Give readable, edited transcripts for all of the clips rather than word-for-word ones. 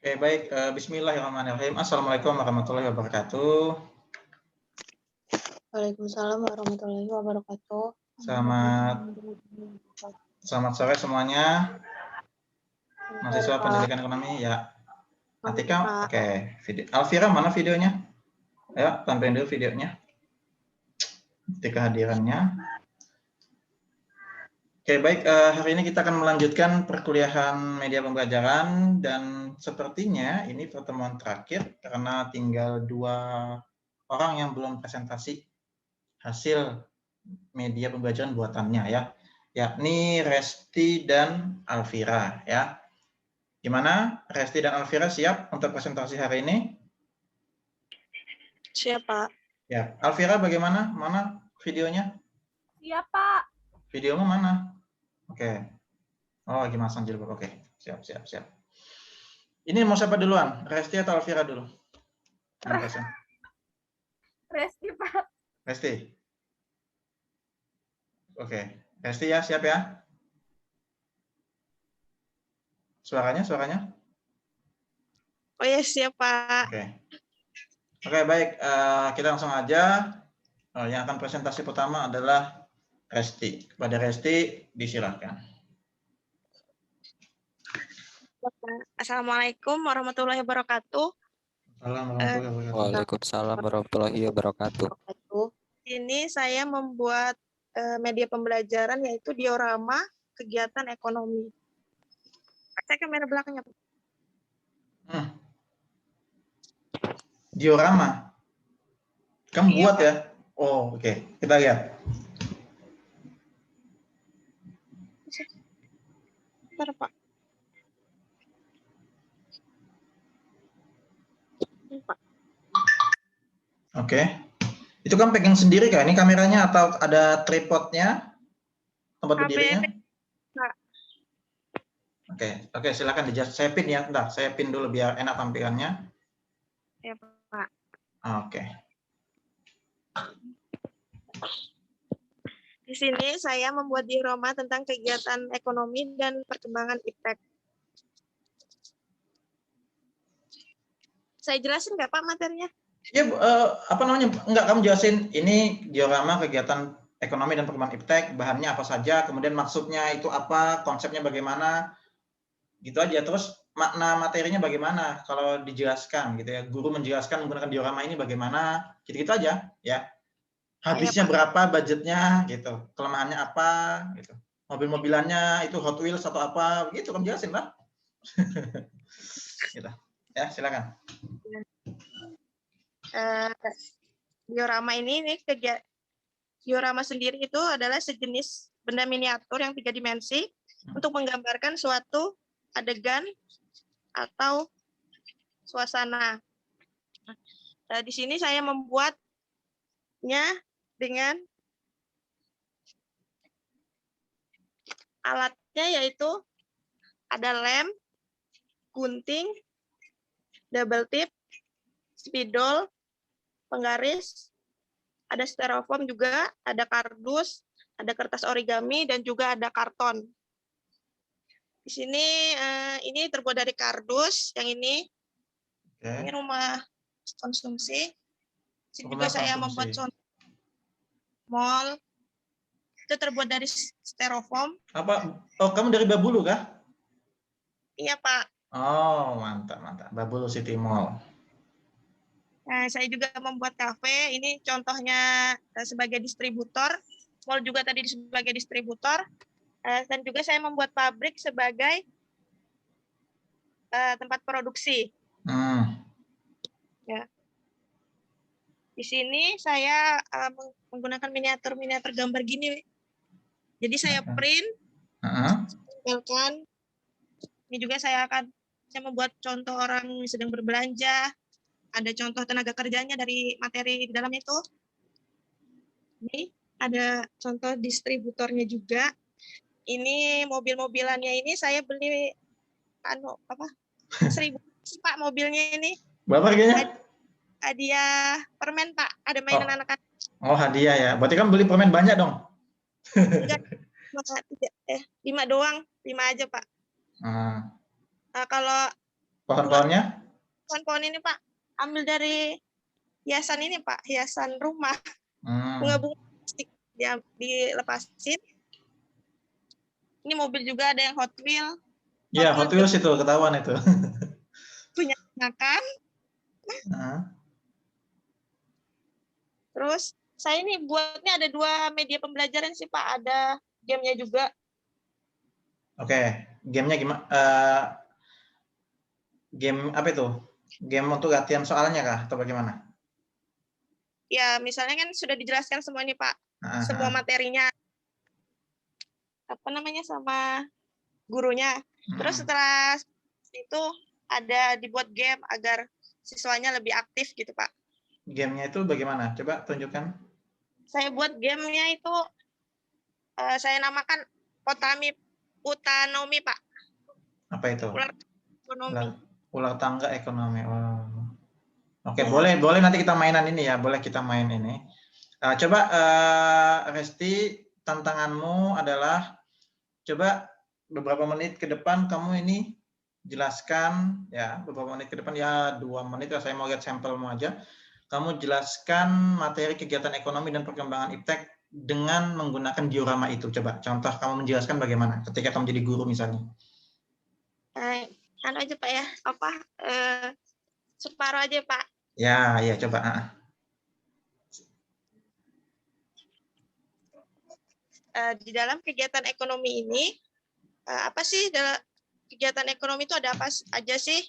Oke, baik. Bismillahirrahmanirrahim. Assalamualaikum warahmatullahi wabarakatuh. Waalaikumsalam warahmatullahi wabarakatuh. Selamat sore semuanya. Mahasiswa pendidikan ekonomi ya. Atika, oke. Alvira, mana videonya? Ya, tampilin dulu videonya. Kehadirannya. Oke, baik. Hari ini kita akan melanjutkan perkuliahan media pembelajaran dan sepertinya ini pertemuan terakhir karena tinggal 2 orang yang belum presentasi hasil media pembelajaran buatannya ya, yakni Resti dan Alvira ya. Gimana? Resti dan Alvira siap untuk presentasi hari ini? Siap, Pak. Ya. Alvira bagaimana? Mana videonya? Siap, Pak. Videomu mana? Oke. Oh, lagi masang jilbab. Oke. Siap. Ini mau siapa duluan? Resti atau Alvira dulu? Resti, Pak. Resti. Oke. Resti ya, siap ya? Suaranya? Oh ya, siap, Pak. Oke, baik. Kita langsung aja. Yang akan presentasi pertama adalah Resti. Kepada Resti, disilakan. Assalamualaikum warahmatullahi wabarakatuh. Waalaikumsalam warahmatullahi wabarakatuh. Ini saya membuat media pembelajaran yaitu diorama kegiatan ekonomi. Saya kamera belakangnya, Pak. Diorama. Kamu buat ya? Oh, oke. Kita lihat. Bentar, Pak. Oke. Itu kan pegang sendiri kah? Ini kameranya atau ada tripodnya? Tempat berdirinya? Oke, silakan saya pin ya. Bentar, saya pin dulu biar enak tampilannya. Ya, Pak. Oke. Di sini saya membuat diorama tentang kegiatan ekonomi dan perkembangan iptek. Saya jelasin nggak, Pak, materinya? Ya, enggak, kamu jelasin ini diorama kegiatan ekonomi dan perkembangan iptek, bahannya apa saja, kemudian maksudnya itu apa, konsepnya bagaimana, gitu aja. Terus makna materinya bagaimana kalau dijelaskan gitu ya, guru menjelaskan menggunakan diorama ini bagaimana, gitu-gitu aja ya. Habisnya berapa budgetnya gitu, kelemahannya apa gitu, mobil-mobilannya itu Hot Wheels atau apa gitu, kamu jelasin lah. Gitu ya, silakan. Diorama diorama sendiri itu adalah sejenis benda miniatur yang 3 dimensi untuk menggambarkan suatu adegan atau suasana. Di sini saya membuatnya dengan alatnya yaitu ada lem, gunting, double tip, spidol, penggaris, ada styrofoam juga, ada kardus, ada kertas origami, dan juga ada karton. Di sini ini terbuat dari kardus, yang ini rumah konsumsi. Di sini juga saya membuat contoh mall, itu terbuat dari styrofoam. Apa? Oh, kamu dari Babulu kah? Iya, Pak. Oh, mantap. Babulu City Mall. Nah, saya juga membuat kafe, ini contohnya sebagai distributor, mall juga tadi sebagai distributor, dan juga saya membuat pabrik sebagai tempat produksi. Ya. Di sini saya menggunakan miniatur gambar gini. Jadi saya print, ini juga saya membuat contoh orang sedang berbelanja. Ada contoh tenaga kerjanya dari materi di dalam itu. Ini ada contoh distributornya juga. Ini mobil-mobilannya ini saya beli 1.000 Pak mobilnya ini. Berapa harganya? Hadiah permen, Pak. Ada mainan anak-anak. Oh, hadiah ya. Berarti kan beli permen banyak dong? 5 doang. 5 aja, Pak. Kalau Pohon-pohonnya? Pohon-pohon ini Pak, ambil dari hiasan ini Pak, hiasan rumah. Bunga-bunga plastik dia dilepasin. Ini mobil juga ada yang Hot Wheel. Iya, Hot Wheels itu ketahuan itu. Punya makan. Nah, Terus saya ini buatnya ada 2 media pembelajaran sih Pak, ada gamenya juga. Oke, gamenya gimana? Game apa itu? Game untuk latihan soalnya kah atau bagaimana? Ya misalnya kan sudah dijelaskan semua nih Pak, semua materinya apa namanya sama gurunya. Terus setelah itu ada dibuat game agar siswanya lebih aktif gitu Pak. Gamenya itu bagaimana? Coba tunjukkan. Saya buat gamenya itu saya namakan Utanomi Pak. Apa itu? Ular ekonomi. Ular tangga ekonomi. Oh. Oke, Ya. boleh nanti kita mainan ini ya, boleh kita main ini. Coba Resti, tantanganmu adalah coba beberapa menit ke depan kamu ini jelaskan ya, beberapa menit ke depan ya 2 menit ya, saya mau lihat sampelmu aja. Kamu jelaskan materi kegiatan ekonomi dan perkembangan iptek dengan menggunakan diorama itu. Coba contoh kamu menjelaskan bagaimana ketika kamu jadi guru misalnya. Anu aja Pak ya, apa separuh aja Pak. Ya coba. Di dalam kegiatan ekonomi ini apa sih kegiatan ekonomi itu ada apa aja sih?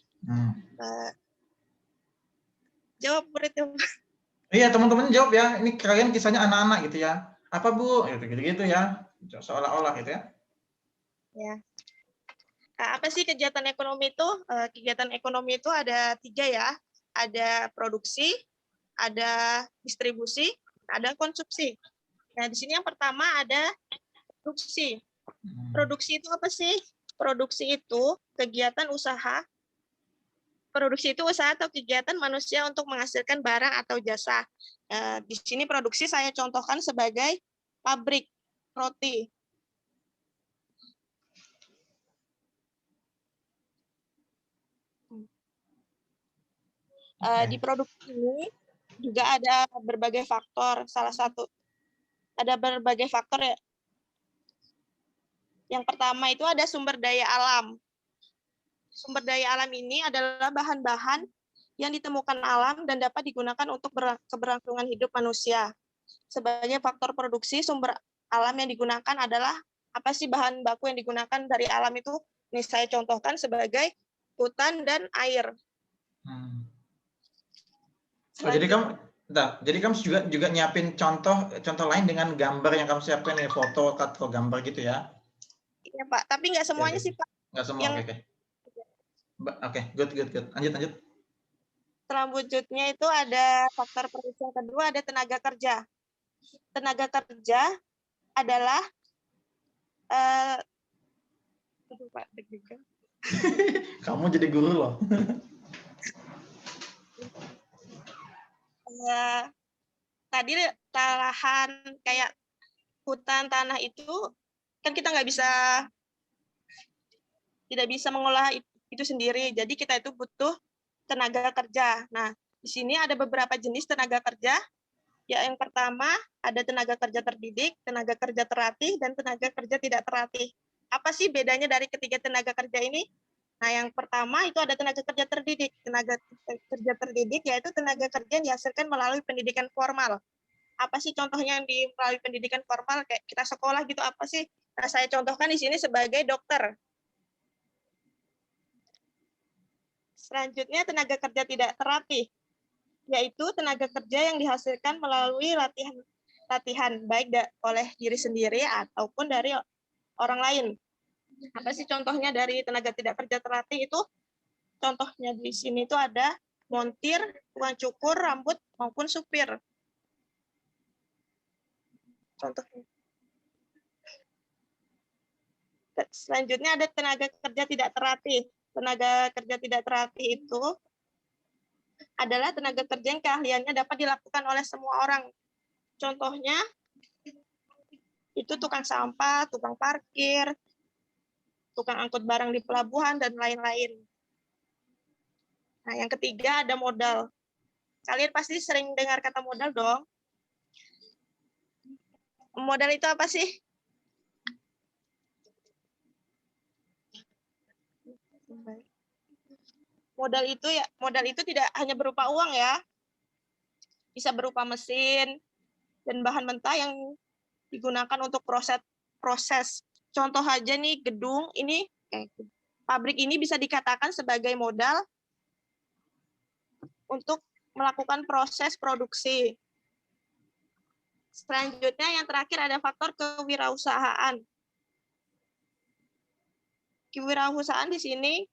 Jawab itu. Iya, teman-teman jawab ya. Ini kalian kisahnya anak-anak gitu ya. Apa Bu? Gitu-gitu ya. Seolah-olah gitu ya. Ya. Apa sih kegiatan ekonomi itu? Kegiatan ekonomi itu ada 3 ya. Ada produksi, ada distribusi, ada konsumsi. Nah, di sini yang pertama ada produksi. Produksi itu apa sih? Produksi itu kegiatan usaha. Produksi itu usaha atau kegiatan manusia untuk menghasilkan barang atau jasa. Di sini produksi saya contohkan sebagai pabrik roti. Di produksi ini juga ada berbagai faktor. Ada berbagai faktor ya. Yang pertama itu ada sumber daya alam. Sumber daya alam ini adalah bahan-bahan yang ditemukan alam dan dapat digunakan untuk keberlangsungan hidup manusia. Sebagai faktor produksi, sumber alam yang digunakan adalah apa sih bahan baku yang digunakan dari alam itu? Ini saya contohkan sebagai hutan dan air. Jadi kamu juga nyiapin contoh lain dengan gambar yang kamu siapkan, foto atau gambar gitu ya? Iya Pak, tapi nggak semuanya sih Pak. Nggak semua, oke. Good. Lanjut. Selanjutnya itu ada faktor produksi yang kedua, ada tenaga kerja. Tenaga kerja adalah kamu jadi guru loh. Tadi lahan kayak hutan, tanah itu kan kita tidak bisa mengolah itu sendiri. Jadi kita itu butuh tenaga kerja. Nah, di sini ada beberapa jenis tenaga kerja. Ya, yang pertama ada tenaga kerja terdidik, tenaga kerja terlatih, dan tenaga kerja tidak terlatih. Apa sih bedanya dari ketiga tenaga kerja ini? Nah, yang pertama itu ada tenaga kerja terdidik. Tenaga kerja terdidik yaitu tenaga kerja yang dihasilkan melalui pendidikan formal. Apa sih contohnya yang melalui pendidikan formal? Kayak kita sekolah gitu, apa sih? Nah, saya contohkan di sini sebagai dokter. Selanjutnya tenaga kerja tidak terlatih, yaitu tenaga kerja yang dihasilkan melalui latihan baik oleh diri sendiri ataupun dari orang lain. Apa sih contohnya dari tenaga tidak kerja terlatih itu? Contohnya di sini itu ada montir, tukang cukur rambut maupun supir. Contohnya. Selanjutnya ada tenaga kerja tidak terlatih. Tenaga kerja tidak terlatih itu adalah tenaga kerja yang keahliannya dapat dilakukan oleh semua orang. Contohnya itu tukang sampah, tukang parkir, tukang angkut barang di pelabuhan, dan lain-lain. Nah, yang ketiga ada modal. Kalian pasti sering dengar kata modal dong. Modal itu apa sih? Modal itu tidak hanya berupa uang ya. Bisa berupa mesin dan bahan mentah yang digunakan untuk proses. Contoh aja nih gedung ini, pabrik ini bisa dikatakan sebagai modal untuk melakukan proses produksi. Selanjutnya yang terakhir ada faktor kewirausahaan. Kewirausahaan di sini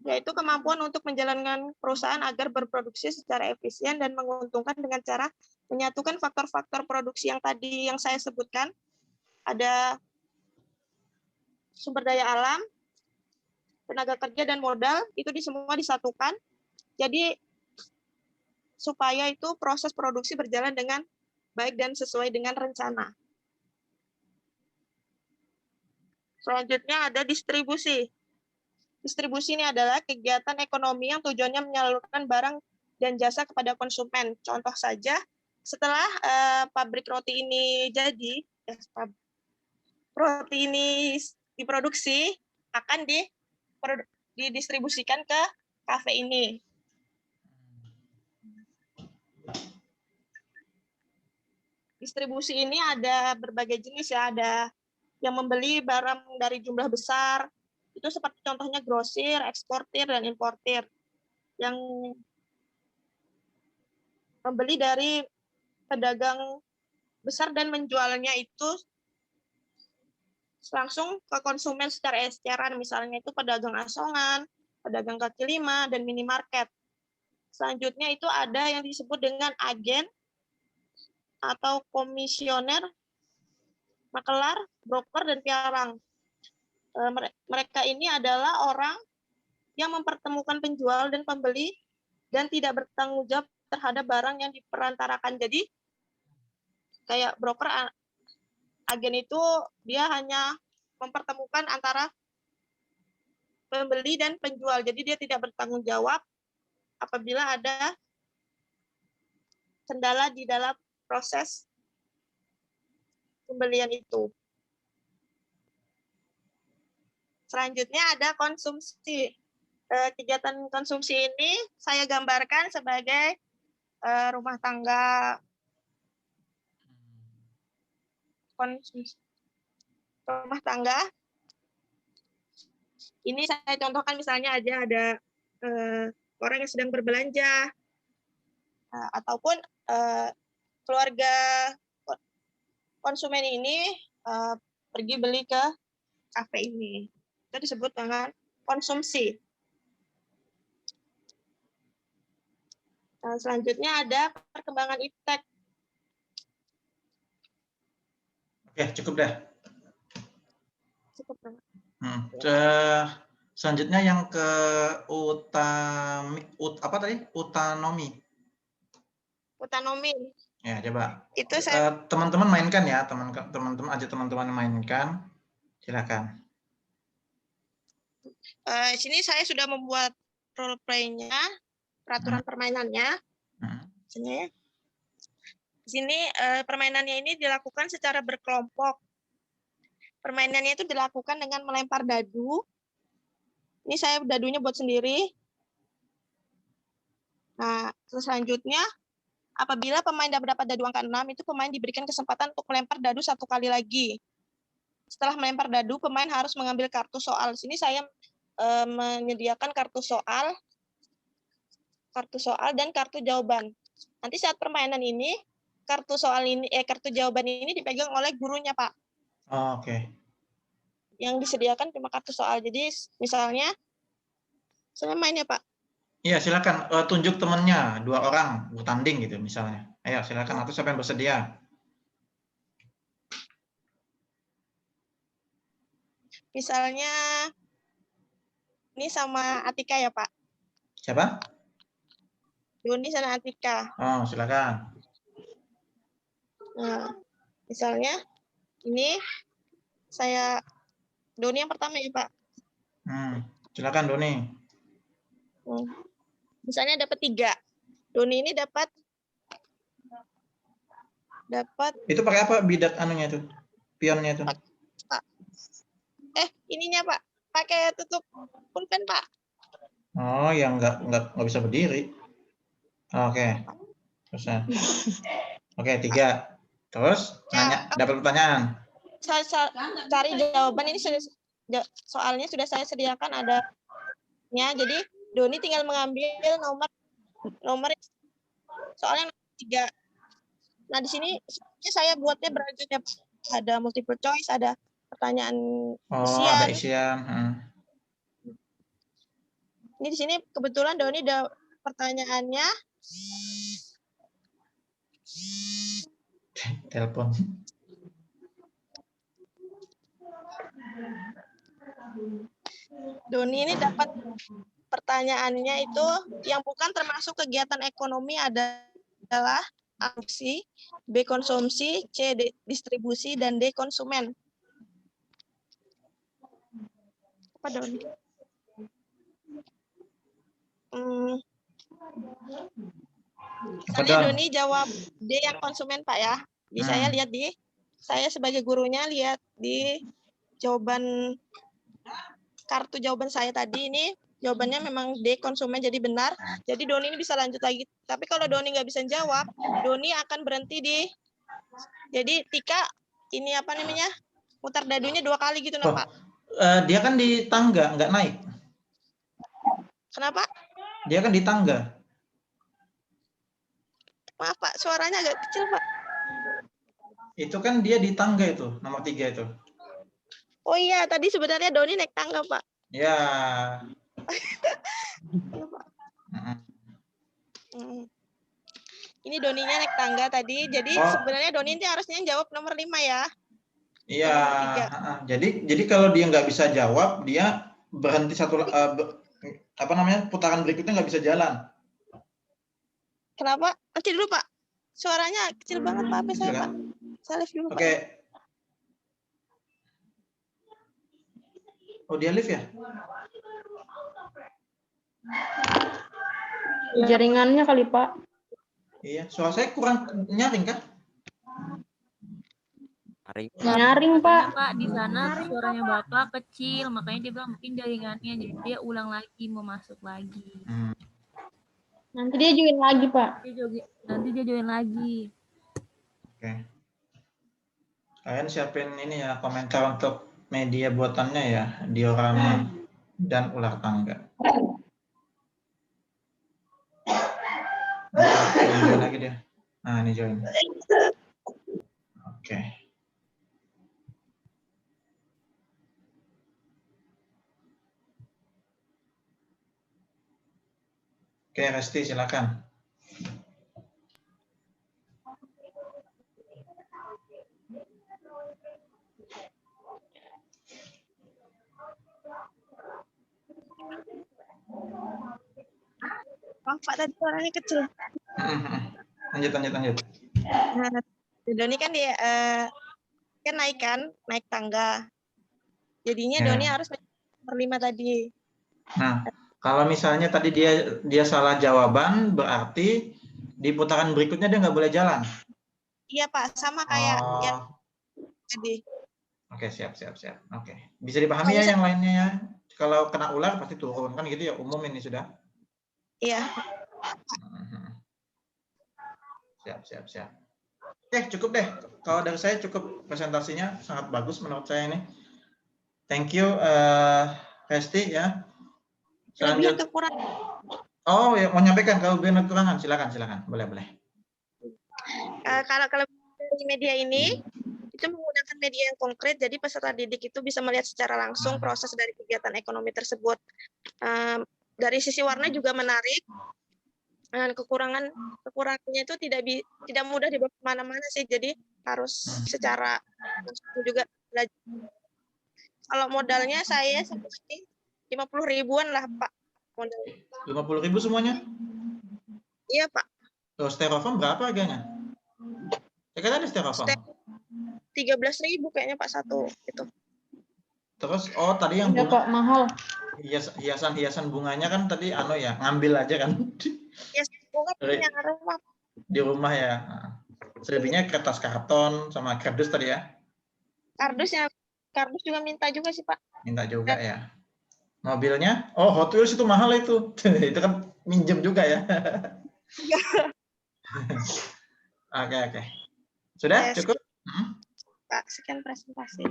yaitu kemampuan untuk menjalankan perusahaan agar berproduksi secara efisien dan menguntungkan dengan cara menyatukan faktor-faktor produksi yang tadi yang saya sebutkan. Ada sumber daya alam, tenaga kerja, dan modal, itu semua disatukan. Jadi supaya itu proses produksi berjalan dengan baik dan sesuai dengan rencana. Selanjutnya ada distribusi. Distribusi ini adalah kegiatan ekonomi yang tujuannya menyalurkan barang dan jasa kepada konsumen. Contoh saja, setelah pabrik roti ini jadi, roti ini diproduksi, akan didistribusikan ke kafe ini. Distribusi ini ada berbagai jenis ya, ada yang membeli barang dari jumlah besar, itu seperti contohnya grosir, eksportir, dan importir. Yang membeli dari pedagang besar dan menjualnya itu langsung ke konsumen secara eceran, misalnya itu pedagang asongan, pedagang kaki lima, dan minimarket. Selanjutnya itu ada yang disebut dengan agen atau komisioner, makelar, broker, dan piarang. Mereka ini adalah orang yang mempertemukan penjual dan pembeli dan tidak bertanggung jawab terhadap barang yang diperantarakan. Jadi kayak broker, agen itu dia hanya mempertemukan antara pembeli dan penjual. Jadi dia tidak bertanggung jawab apabila ada kendala di dalam proses pembelian itu. Selanjutnya ada konsumsi. Kegiatan konsumsi ini saya gambarkan sebagai rumah tangga konsumsi. Rumah tangga. Ini saya contohkan misalnya aja ada orang yang sedang berbelanja ataupun keluarga konsumen ini pergi beli ke kafe ini. Itu disebut dengan konsumsi. Selanjutnya ada perkembangan iptek. Oke, cukup deh. Cukup. Selanjutnya yang ke utanomi. Utanomi. Ya, coba. Itu saya Teman-teman mainkan ya, teman-teman mainkan. Silakan. Sini saya sudah membuat role play-nya, peraturan permainannya. Sini permainannya ini dilakukan secara berkelompok. Permainannya itu dilakukan dengan melempar dadu. Ini saya dadunya buat sendiri. Nah, selanjutnya apabila pemain mendapat dadu angka 6, itu pemain diberikan kesempatan untuk melempar dadu 1 kali lagi. Setelah melempar dadu, pemain harus mengambil kartu soal. Sini saya menyediakan kartu soal dan kartu jawaban. Nanti saat permainan ini, kartu jawaban ini dipegang oleh gurunya, Pak. Oh, oke. Yang disediakan cuma kartu soal. Jadi misalnya, saya main ya, Pak. Iya, silakan. Tunjuk temannya, 2 orang bertanding gitu misalnya. Ayo, silakan. Atau siapa yang bersedia? Misalnya, ini sama Atika ya, Pak. Siapa? Doni sama Atika. Oh, silakan. Nah, misalnya, ini Doni yang pertama ya, Pak. Silakan, Doni. Misalnya dapat 3. Doni ini dapat Itu pakai apa bidak anunya itu? Pionnya itu. ininya Pak, pakai tutup pulpen Pak. Oh, yang nggak bisa berdiri. Oke. Terus ya. Oke, 3. Terus nanya, dapat pertanyaan. Saya cari jawaban ini soalnya sudah saya sediakan adanya. Jadi Doni tinggal mengambil nomor soalnya 3. Nah, di sini saya buatnya beragam ya, Pak. Ada multiple choice, ada pertanyaan Oh, isian. ada isian. Ini di sini kebetulan Doni ada pertanyaannya. Telepon. Doni ini dapat pertanyaannya itu yang bukan termasuk kegiatan ekonomi adalah aksi, B konsumsi, C distribusi, dan D konsumen. Apa Doni? Misalnya Doni jawab D yang konsumen Pak ya. Jadi saya sebagai gurunya lihat di jawaban kartu jawaban saya tadi ini jawabannya memang D konsumen jadi benar. Jadi Doni ini bisa lanjut lagi. Tapi kalau Doni nggak bisa jawab, Doni akan berhenti jadi Tika ini apa namanya mutar dadunya 2 kali gitu nah Pak. Dia kan di tangga nggak naik. Kenapa? Dia kan di tangga. Maaf Pak, suaranya agak kecil Pak. Itu kan dia di tangga itu, nomor 3 itu. Oh iya, tadi sebenarnya Doni naik tangga Pak. Ya. Ini Doninya naik tangga tadi, jadi sebenarnya Doni ini harusnya jawab nomor 5 ya. Iya. Jadi kalau dia nggak bisa jawab, dia berhenti putaran berikutnya nggak bisa jalan. Kenapa? Nanti dulu Pak. Suaranya kecil banget Pak. Apa saya Pak? Saya live dulu Pak. Oke. Oh dia live ya? Jaringannya kali Pak. Iya, suara saya kurang nyaring kan? Nyaring Pak. Pak di sana suaranya Bapak kecil, makanya dia bilang mungkin jaringannya, jadi dia ulang lagi mau masuk lagi. Nanti dia join lagi Pak. Nanti dia join lagi. Oke. Kalian siapin ini ya komentar untuk media buatannya ya, diorama dan ular tangga. Join lagi dia. Nah ini join. Oke. Oke, Resti silakan. Pak tadi suaranya kecil. Lanjut. Nah, Doni kan dia kan naik tangga. Jadinya Doni harus nomor 5 tadi. Nah, kalau misalnya tadi dia salah jawaban, berarti di putaran berikutnya dia nggak boleh jalan. Iya Pak, sama kayak yang tadi. Oke, siap. Oke, bisa dipahami ya yang lainnya ya. Kalau kena ular pasti turun kan gitu ya, umum ini sudah. Iya. Siap. Cukup deh. Kalau dari saya cukup, presentasinya sangat bagus menurut saya ini. Thank you, Resti ya. Lebih kurang. Oh ya, mau nyampaikan kalau ada kekurangan, silakan. Boleh. Kalau di media ini itu menggunakan media yang konkret, jadi peserta didik itu bisa melihat secara langsung proses dari kegiatan ekonomi tersebut. Dari sisi warna juga menarik. Kekurangannya itu tidak mudah dibawa kemana-mana sih, jadi harus secara juga belajar. Kalau modalnya saya seperti 50 ribuan lah Pak modal. 50.000 semuanya? Iya Pak. Styrofoam berapa harganya? Kan ada styrofoam. 13.000 kayaknya Pak satu itu. Terus tadi yang Pak mahal. hiasan bunganya kan tadi ya, ngambil aja kan Ya, bunga Dari- punya rumah. di rumah ya. Nah, selebihnya kertas karton sama kardus tadi ya. Kardus juga minta juga sih, Pak. Minta juga ya. Mobilnya? Oh, Hot Wheels itu mahal itu. Itu kan minjem juga ya. Oke. Sudah Yes. cukup? Pak, sekian presentasi.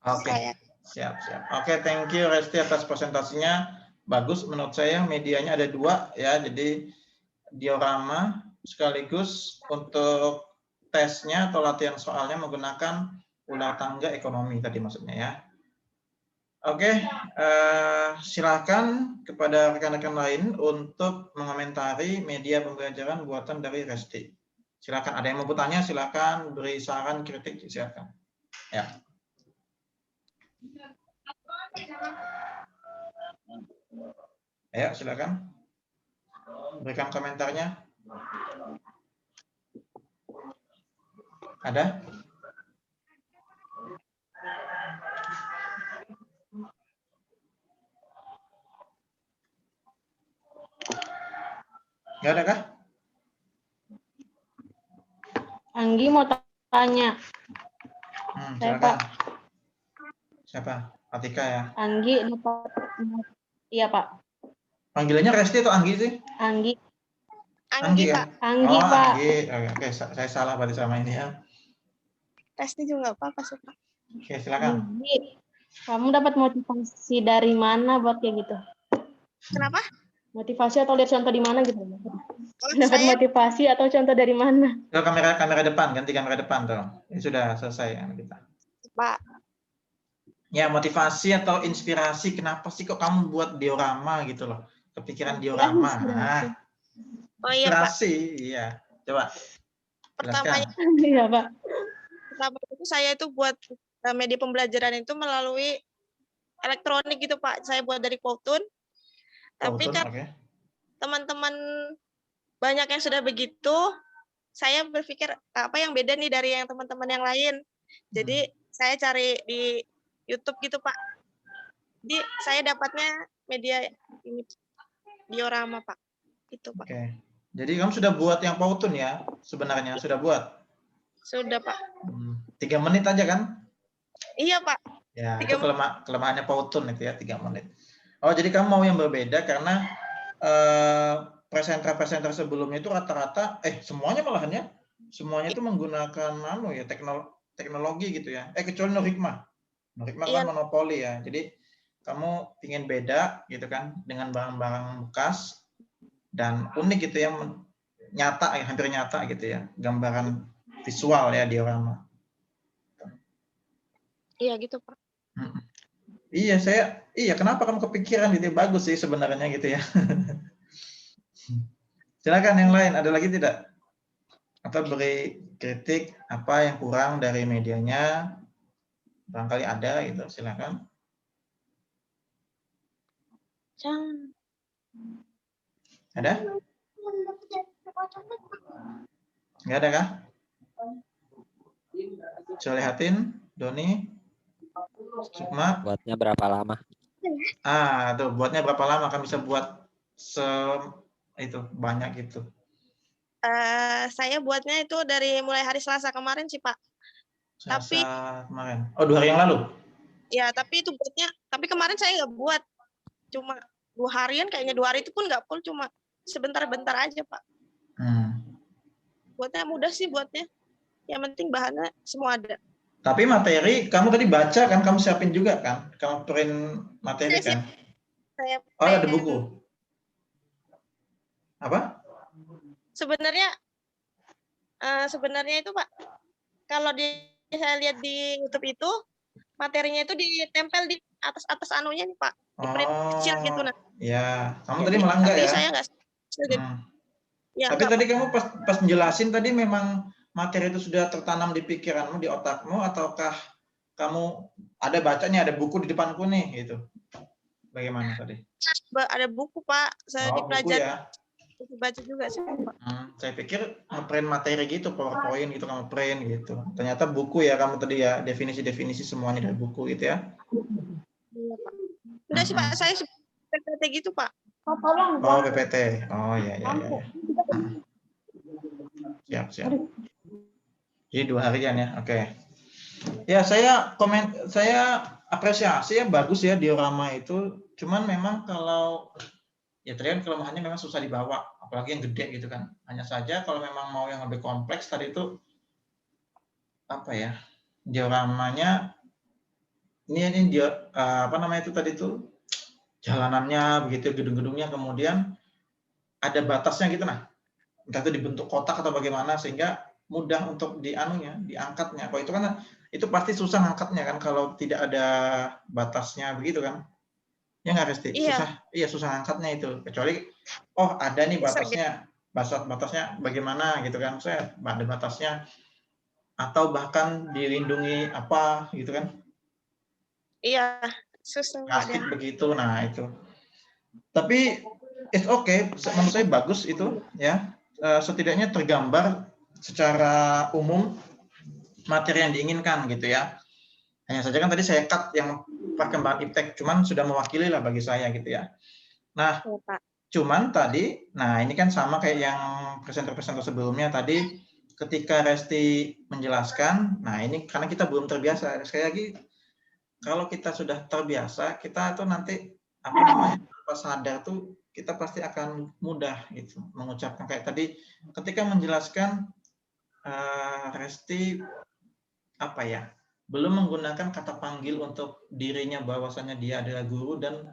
Oke. Saya. Siap. Oke, thank you Resti atas presentasinya. Bagus menurut saya, medianya ada 2 ya. Jadi diorama sekaligus untuk tesnya atau latihan soalnya menggunakan ular tangga ekonomi tadi maksudnya ya. Oke, silakan kepada rekan-rekan lain untuk mengomentari media pembelajaran buatan dari Resti. Silakan, ada yang mau bertanya, silakan beri saran, kritik, silakan. Ya. Ayo, silakan. Berikan komentarnya. Ada? Nggak ada kah? Anggi mau tanya. Saya, Silakan. Pak. Siapa? Atika ya? Anggi dapat. Iya, Pak. Panggilannya Resti atau Anggi sih? Anggi. Anggi, kan? Pak. Anggi, Oh, Pak. Anggi. Oke, saya salah berarti sama ini ya. Resti juga nggak apa-apa sih, Pak. Oke, silakan. Anggi. Kamu dapat motivasi dari mana buat kayak gitu? Kenapa? Motivasi atau lihat contoh di mana gitu? Oh, Dapat saya motivasi atau contoh dari mana? Ke kamera depan, ganti kamera depan tuh. Ini sudah selesai ya kita. Pak. Ya, motivasi atau inspirasi, kenapa sih kok kamu buat diorama gitu loh? Kepikiran diorama. Nah, Oh iya, Pak. inspirasi, iya. Coba. Pertamanya, Iya, Pak. pertama itu saya itu buat media pembelajaran itu melalui elektronik gitu, Pak. Saya buat dari Powtoon. Tapi kan Oke. teman-teman banyak yang sudah begitu, saya berpikir apa yang beda nih dari yang teman-teman yang lain. Jadi saya cari di YouTube gitu, Pak. Jadi saya dapatnya media ini diorama, Pak. Itu, Pak. Oke. Jadi kamu sudah buat yang Powtoon ya? Sebenarnya sudah buat? Sudah, Pak. 3 menit aja kan? Iya, Pak. Ya, 3 itu kelemahannya Powtoon itu ya, 3 menit. Oh, jadi kamu mau yang berbeda karena presenter-presenter sebelumnya itu rata-rata, semuanya malahan ya, semuanya itu menggunakan teknologi gitu ya. Kecuali Nur Hikmah. Nur Hikmah kan monopoli ya. Jadi kamu ingin beda gitu kan dengan barang-barang bekas dan unik gitu ya, nyata, hampir nyata gitu ya, gambaran visual ya diorama. Iya gitu, Pak. Iya, kenapa kamu kepikiran gitu? Bagus sih sebenarnya gitu ya. Silakan yang lain, ada lagi tidak? Atau beri kritik apa yang kurang dari medianya? Barangkali ada gitu, silakan. Ada? Nggak ada kah? Solehatin, Doni, Sukma. Buatnya berapa lama? Tuh, buatnya berapa lama? Kan bisa buat itu banyak gitu. Saya buatnya itu dari mulai hari Selasa kemarin sih, Pak. Selasa kemarin. Oh, 2 hari yang lalu? Ya, tapi itu buatnya. Tapi kemarin saya nggak buat. Cuma 2 harian, kayaknya 2 hari itu pun nggak full, cuma sebentar-bentar aja, Pak. Buatnya mudah sih buatnya. Yang penting bahannya semua ada. Tapi materi, kamu tadi baca kan, kamu siapin juga kan? Kamu print materi kan? Saya ada buku. Apa? Sebenarnya itu, Pak, kalau saya lihat di YouTube itu, materinya itu ditempel di atas anunya nih, Pak. Di print kecil gitu. Nah. Ya, kamu tadi melanggar ya? Saya nggak. Ya, tapi tadi kamu pas menjelasin tadi memang materi itu sudah tertanam di pikiranmu, di otakmu, ataukah kamu ada bacanya, ada buku di depanku nih, gitu? Bagaimana tadi? Ada buku, Pak. Saya dipelajari. Buku ya? Baca juga sih, Pak. Saya pikir print materi gitu, PowerPoint gitu, kamu print gitu. Ternyata buku ya kamu tadi ya, definisi-definisi semuanya dari buku gitu ya? Iya, Pak. Enggak sih, Pak. Saya PPT gitu, Pak. Oh, tolong. Oh, PPT. Oh, ya, ya, ya, ya. Siap, siap. Jadi 2 harian ya, oke. Ya, saya apresiasi ya, bagus ya diorama itu. Cuman memang kalau ya tadi kan kelemahannya memang susah dibawa, apalagi yang gede gitu kan. Hanya saja kalau memang mau yang lebih kompleks tadi itu apa ya? Dioramanya ini dia apa namanya itu tadi itu jalanannya begitu, gedung-gedungnya, kemudian ada batasnya gitu nah. Entah itu dibentuk kotak atau bagaimana sehingga mudah untuk diangkatnya. Kalau itu kan itu pasti susah ngangkatnya kan kalau tidak ada batasnya begitu kan. Ya nggak Resti? Iya. Susah ngangkatnya itu. Kecuali oh ada nih Bisa gitu. batasnya bagaimana gitu kan. Saya ada batasnya atau bahkan dilindungi apa gitu kan. Iya, susah Plastik ada. begitu. Nah, itu. Tapi it's okay, menurut saya bagus itu ya. Setidaknya tergambar secara umum materi yang diinginkan gitu ya. Hanya saja kan tadi saya cut yang perkembangan iptek, cuman sudah mewakili lah bagi saya gitu ya. Nah, Ya, Pak. cuman tadi, nah ini kan sama kayak yang presenter-presenter sebelumnya tadi, ketika Resti menjelaskan, nah ini karena kita belum terbiasa, sekali lagi kalau kita sudah terbiasa, kita tuh nanti apa namanya tanpa sadar tuh kita pasti akan mudah gitu mengucapkan kayak tadi ketika menjelaskan Resti apa ya belum menggunakan kata panggil untuk dirinya bahwasanya dia adalah guru dan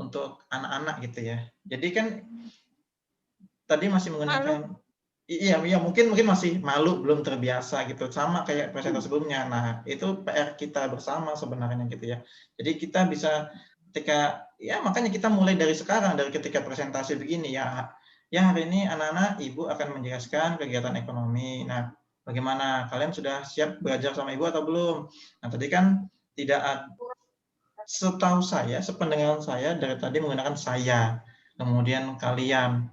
untuk anak-anak gitu ya. Jadi kan tadi masih menggunakan iya mungkin masih malu belum terbiasa gitu sama kayak presenter sebelumnya. Nah, itu PR kita bersama sebenarnya gitu ya. Jadi kita bisa ketika ya makanya kita mulai dari sekarang dari ketika presentasi begini ya. Ya hari ini anak-anak Ibu akan menjelaskan kegiatan ekonomi. Nah, bagaimana kalian sudah siap belajar sama Ibu atau belum? Nah, tadi kan tidak ada setahu saya, sependengaran saya dari tadi menggunakan saya, kemudian kalian.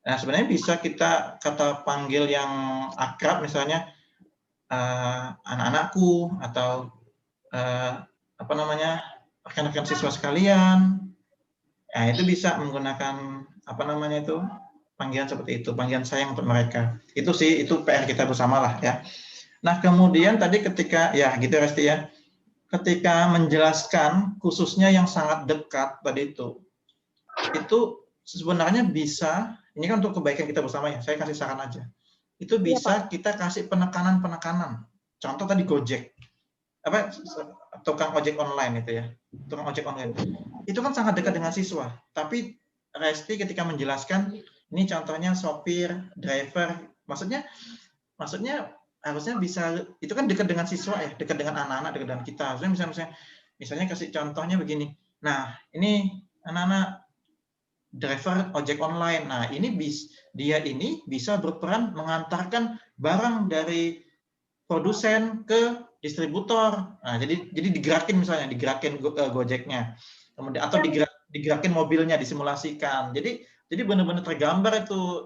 Nah, sebenarnya bisa kita kata panggil yang akrab, misalnya anak-anakku atau apa namanya rekan-rekan siswa sekalian. Nah, itu bisa menggunakan apa namanya itu panggilan seperti itu, panggilan sayang untuk mereka. Itu sih itu PR kita bersama lah ya. Nah, kemudian tadi ketika ya gitu Resti ya, ketika menjelaskan khususnya yang sangat dekat tadi itu sebenarnya bisa, ini kan untuk kebaikan kita bersama ya, saya kasih saran aja. Itu bisa kita kasih penekanan-penekanan. Contoh tadi Gojek. Apa tukang ojek online itu ya. Tukang ojek online. Itu kan sangat dekat dengan siswa. Tapi Resti ketika menjelaskan ini contohnya sopir, driver, maksudnya harusnya bisa itu kan dekat dengan siswa ya, dekat dengan anak-anak, dekat dengan kita. Harusnya misalnya kasih contohnya begini. Nah, ini anak-anak driver ojek online. Nah, dia ini bisa berperan mengantarkan barang dari produsen ke distributor. Nah, jadi digerakin misalnya, Gojeknya. Kemudian atau digerakin mobilnya, disimulasikan. Jadi benar-benar tergambar itu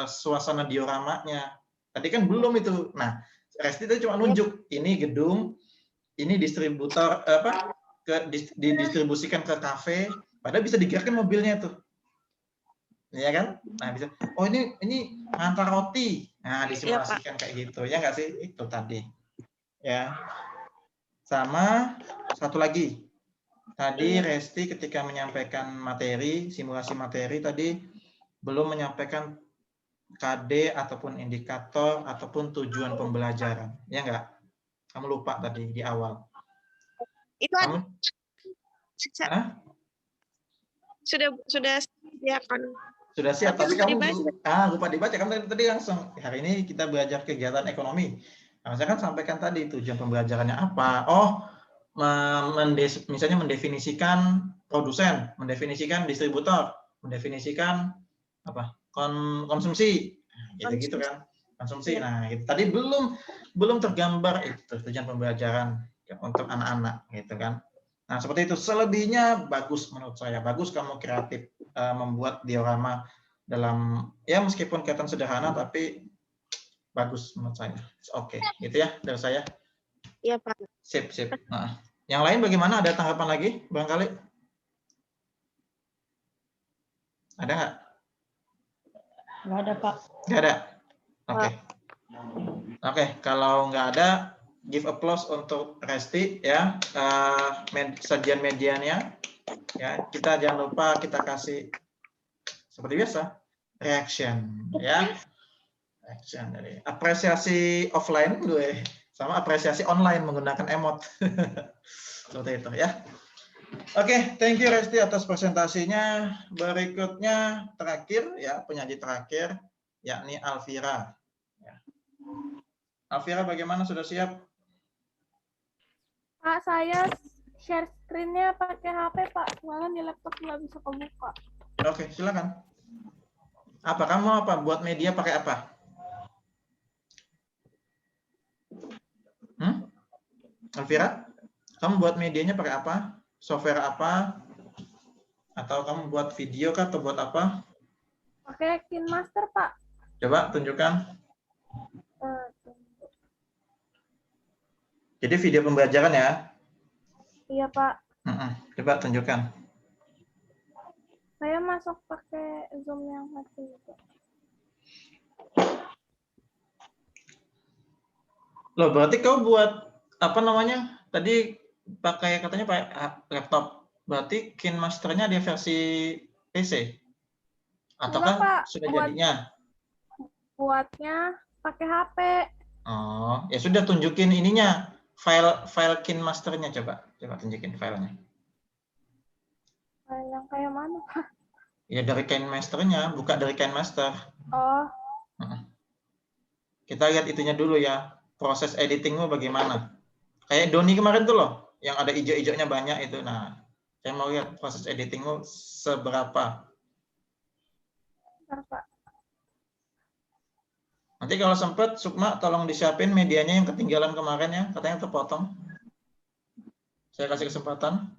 suasana dioramanya. Tadi kan belum itu. Nah, Resti itu cuma nunjuk ini gedung, ini distributor didistribusikan ke kafe, padahal bisa digerakin mobilnya tuh. Ya kan? Nah, bisa. Oh, ini ngantar roti. Nah, disimulasikan kayak gitu. Ya nggak sih? Itu tadi. Ya. Sama satu lagi. Tadi Resti ketika menyampaikan materi, simulasi materi tadi belum menyampaikan KD ataupun indikator ataupun tujuan pembelajaran. Ya nggak? Kamu lupa tadi di awal. Itu kamu sudah ya kan. Sudah siap, tapi kamu lupa dibaca. Kamu tadi langsung, hari ini kita belajar kegiatan ekonomi. Nah, saya kan sampaikan tadi tujuan pembelajarannya apa. Oh, misalnya mendefinisikan produsen, mendefinisikan distributor, mendefinisikan apa konsumsi, gitu kan. Konsumsi. Nah, itu tadi belum tergambar itu tujuan pembelajaran untuk anak-anak, gitu kan. Nah, seperti itu. Selebihnya bagus menurut saya. Bagus kamu kreatif membuat diorama dalam, ya meskipun kelihatan sederhana, tapi bagus menurut saya. Oke, gitu ya dari saya. Iya, Pak. Sip. Nah, yang lain bagaimana? Ada tanggapan lagi, barangkali? Ada nggak? Nggak ada, Pak. Nggak ada? Oke. Oke, kalau nggak ada, give applause untuk Resti ya, sajian medianya. Ya, kita jangan lupa kita kasih seperti biasa reaction ya. Reaction dari apresiasi offline gue sama apresiasi online menggunakan emot. Seperti itu ya. Oke, thank you Resti atas presentasinya. Berikutnya terakhir ya, penyaji terakhir yakni Alvira. Ya. Alvira bagaimana, sudah siap? Pak, saya share screen-nya pakai HP, Pak. Soalnya di laptop nggak bisa kebuka. Oke, silakan. Apa kamu buat media pakai apa? Alvira, kamu buat medianya pakai apa? Software apa? Atau kamu buat video kah atau buat apa? Pakai KineMaster, Pak. Coba tunjukkan. Jadi video pembelajaran ya? Iya, Pak. Coba tunjukkan. Saya masuk pakai Zoom yang satu itu. Loh, berarti kau buat apa namanya? Tadi pakai katanya pakai laptop. Berarti KineMaster-nya di versi PC? Ataukah Enggak, Pak. sudah jadinya? Buatnya pakai HP. Oh, ya sudah, tunjukin ininya. File KineMaster-nya coba. Coba tunjukin filenya. File yang kayak mana, Pak? Ya dari KineMaster-nya, buka dari KineMaster. Oh, Kita lihat itunya dulu ya. Proses editingmu bagaimana? Kayak Doni kemarin tuh loh, yang ada ijo-ijonya banyak itu. Nah, saya mau lihat proses editingmu seberapa. bentar, Pak. Nanti kalau sempat, Sukma tolong disiapin medianya yang ketinggalan kemarin ya, katanya terpotong. Saya kasih kesempatan.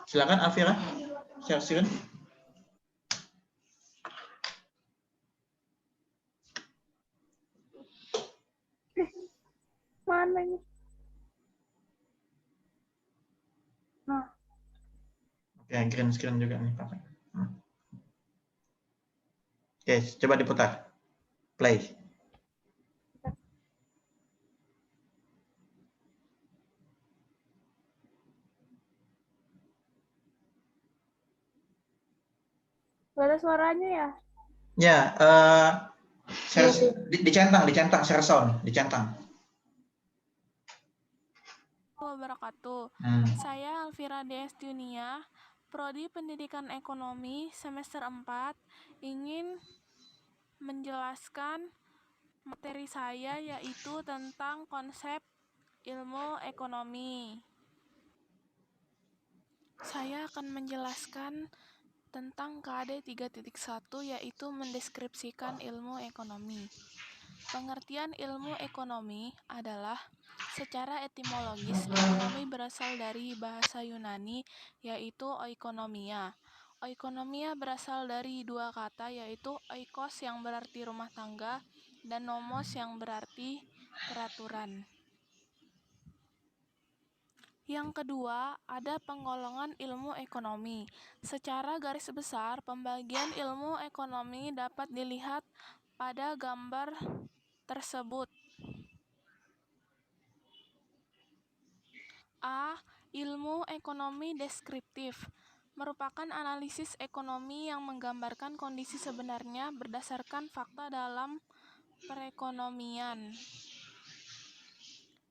Silakan Alvira, share screen. Mana ini? Nah, Oke, green screen juga nih pakai. Oke, coba diputar. Play. nggak ada suaranya ya? Ya, dicentang, share sound, dicentang. Wabarakatuh. Saya Alvira Destiunia, Prodi Pendidikan Ekonomi semester 4, ingin menjelaskan materi saya yaitu tentang konsep ilmu ekonomi. Saya akan menjelaskan tentang KD 3.1 yaitu mendeskripsikan ilmu ekonomi. Pengertian ilmu ekonomi adalah secara etimologis, ekonomi berasal dari bahasa Yunani yaitu oikonomia. Oikonomia berasal dari dua kata yaitu oikos yang berarti rumah tangga dan nomos yang berarti peraturan. Yang kedua, ada penggolongan ilmu ekonomi. Secara garis besar, pembagian ilmu ekonomi dapat dilihat pada gambar tersebut. A. Ilmu ekonomi deskriptif merupakan analisis ekonomi yang menggambarkan kondisi sebenarnya berdasarkan fakta dalam perekonomian.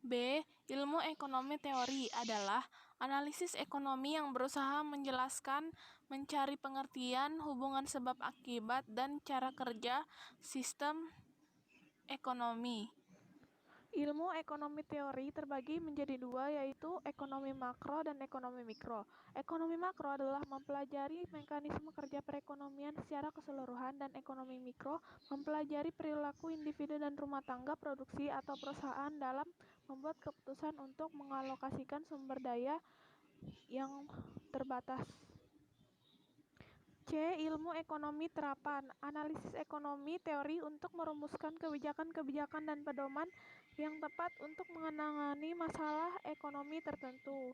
B. Ilmu ekonomi teori adalah analisis ekonomi yang berusaha menjelaskan, mencari pengertian, hubungan sebab akibat, dan cara kerja sistem ekonomi. Ilmu ekonomi teori terbagi menjadi dua, yaitu ekonomi makro dan ekonomi mikro. Ekonomi makro adalah mempelajari mekanisme kerja perekonomian secara keseluruhan, dan ekonomi mikro mempelajari perilaku individu dan rumah tangga, produksi, atau perusahaan dalam membuat keputusan untuk mengalokasikan sumber daya yang terbatas. C. Ilmu ekonomi terapan. Analisis ekonomi teori untuk merumuskan kebijakan-kebijakan dan pedoman yang tepat untuk menangani masalah ekonomi tertentu.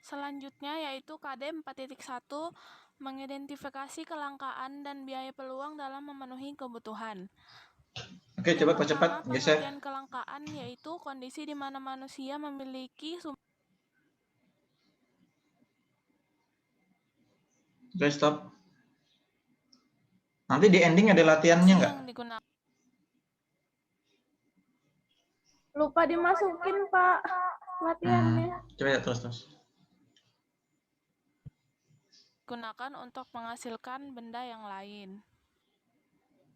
Selanjutnya yaitu KD 4.1, mengidentifikasi kelangkaan dan biaya peluang dalam memenuhi kebutuhan. Oke, Yang coba pertama, percepat, geser. pengertian kelangkaan yaitu kondisi di mana manusia memiliki sumber Oke, stop. Nanti di ending ada latihannya nggak? yang digunakan Lupa dimasukin, Pak, latihannya. Coba ya, terus. untuk menghasilkan benda yang lain.